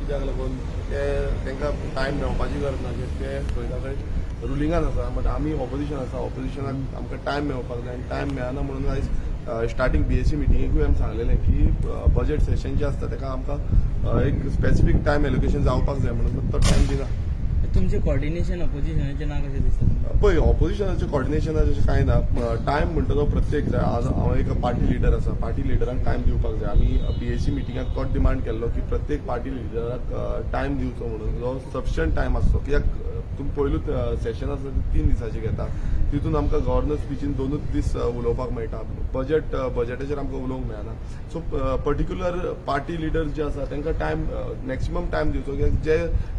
कित्याक लागून तांकां टायम मेळपाची गरज ना ते खंय ना खंय रुलिंगान आसा बट आमी ऑपोजिशन आसा ऑपोजिशनाक आमकां टायम मेळपाक जाय आनी टायम मेळना म्हणून आयज स्टार्टींग बीएसी मिटिंगेकूय आमी सांगलेलें की बजेट सेशन जें आसता ताका आमकां एक स्पेसिफीक टायम एलोकेशन जावपाक जाय म्हणून तो टायम दिना. तुमचे कॉर्डिनेशन अपोजिशनाचें ना कशें दिसता? पळय ऑपोजिशनाचें कॉर्डिनेशनाचें अशें कांय ना. टायम म्हणटा तो प्रत्येक जाय. आज हांव एक पार्टी लिडर आसा. पार्टी लिडरांक टायम दिवपाक जाय. आमी बीएसी मिटिंगाक तोच डिमांड केल्लो की प्रत्येक पार्टी लिडराक टायम दिवचो म्हणून जो सफिशियंट टायम आसतो. कित्याक तुमी पयलूच सेशन आसा ते 3 दिसांचें घेता. तितून आमकां गव्हर्नर स्पिचीन 2च दीस उलोवपाक मेळटा. बजेटाचेर आमकां उलोवंक मेळना. सो पर्टिक्युलर पार्टी लिडर्स जे आसा तांकां टायम मॅक्सिमम टायम दिवचो कित्याक जे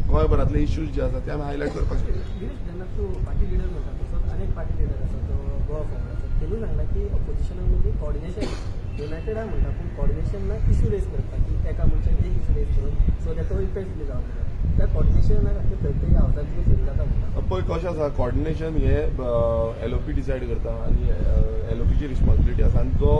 गोंयभरांतले इश्यूज जे आसा ते आमी हायलायट करपाक शकता. जेन्ना तूं पार्टी लिडर म्हणटा तसोच अनेक पार्टी लिडर आसा तो गोवा काँग्रेस तेणूय सांगला की ऑपोजिशनाक मदीं कॉर्डिनेशन युनायटेड आहा म्हणटा पूण कॉर्डिनेशन ना इश्यू रेज करता की एका मनशान एक इश्यू रेज करून सो दॅट तो इफेक्ट जावपाक त्या कॉर्डिनेशना खातीर प्रत्येक हावसांतली फेल जाता म्हणटा. पळय कशें आसा कॉर्डिनेशन हे एलओपी डिसायड करता आनी एलओपीची रिस्पॉन्सिबिलिटी आसा आनी तो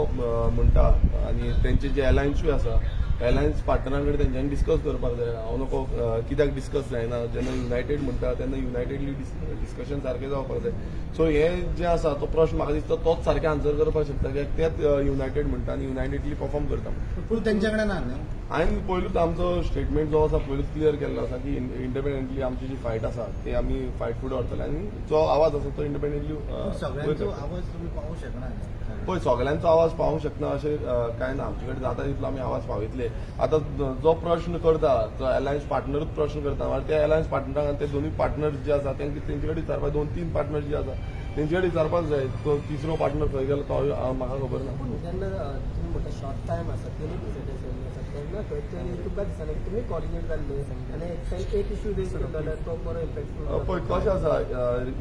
म्हणटा आनी तेंचे जे अलायन्सूय आसा अलायन्स पार्टनरां कडेन तेंच्यांनी डिस्कस करपाक जाय. हांव नको कित्याक डिस्कस जायना जेन्ना युनायटेड म्हणटा तेन्ना युनायटेडली डिस्कशन सारकें जावपाक जाय. सो हे जे आसा तो प्रश्न म्हाका दिसता तोच सारकें आन्सर करपाक शकता कित्याक तेच युनायटेड म्हणटा आनी युनायटेडली परफॉर्म करता. पूण तेंच्या कडेन ना न्ही. हांवें पयलूच आमचो स्टेटमेंट जो आसा पयलूच क्लियर केल्लो आसा की इंडिपेंडंटली आमची जी फायट आसा ते आमी फायट फुडें व्हरतले आनी जो आवाज आसा तो इंडिपेंडंटली सगळ्यांचो आवाज तुमी पावूंक शकना. पळय सगळ्यांचो आवाज पावूंक शकना अशें कांय ना. आमचे कडेन जाता तितलो आमी आवाज पावयतले. आतां जो प्रश्न करता जो अलायन्स पार्टनरूच प्रश्न करता त्या अलायन्स पार्टनरांक ते दोनूय पार्टनर्स जे आसा तेंचे कडेन विचारपाक 2-3 पार्टनर जे आसा तेंचे कडेन विचारपाक जाय. तो तिसरो पार्टनर खंय गेलो तो म्हाका खबर ना. पूण जेन्ना तुमी म्हणटा शॉर्ट टायम आसा 3 दिसांचे सेशन आसा तेन्ना खंय तरी तुका दिसना की तुमी कॉर्डिनेट जाल्ले आनी एक इश्यू रेज केलो जाल्यार तो बरो इम्पॅक्ट. पळय कशें आसा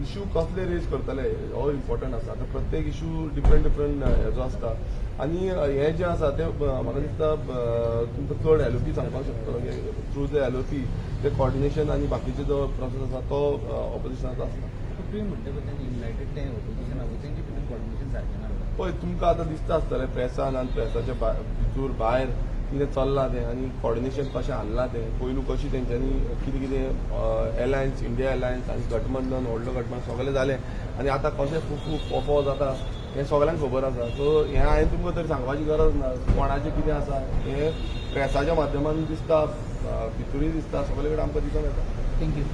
इश्यू कसले रेज करतले हो इम्पॉर्टंट आसा. आतां प्रत्येक इश्यू डिफरंट हेजो आसता आनी हे जे आसा ते म्हाका दिसता तुमकां चड एलओपी सांगपाक शकतलो थ्रू द एलओपी ते कॉर्डिनेशन आनी बाकीचे जो प्रोसेस आसा तो ऑपोजिशनाचो आसता. तुमी म्हणटा पळय युनायटेड ते ऑपोजिशन आहा तेंचे भितर कॉर्डिनेशन सारकें ना. पळय तुमकां आतां दिसता आसतलें प्रेसान आनी प्रेसाच्या भितर भायर कितें चल्लां तें आनी कॉर्डिनेशन कशें हाल्लां तें पयलू कशी तेंच्यांनी कितें कितें एलायन्स इंडिया एलायन्स आनी गठबंधन व्हडलो गठबंधन सगळें जालें आनी आतां कशें फोफो जाता हें सगळ्यांक खबर आसा. सो हें हांवें तुमकां तरी सांगपाची गरज ना. कोणाचें कितें आसा हें प्रेसाच्या माध्यमान दिसता भितरूय दिसता सगळे कडेन आमकां दिसून येता. थँक्यू.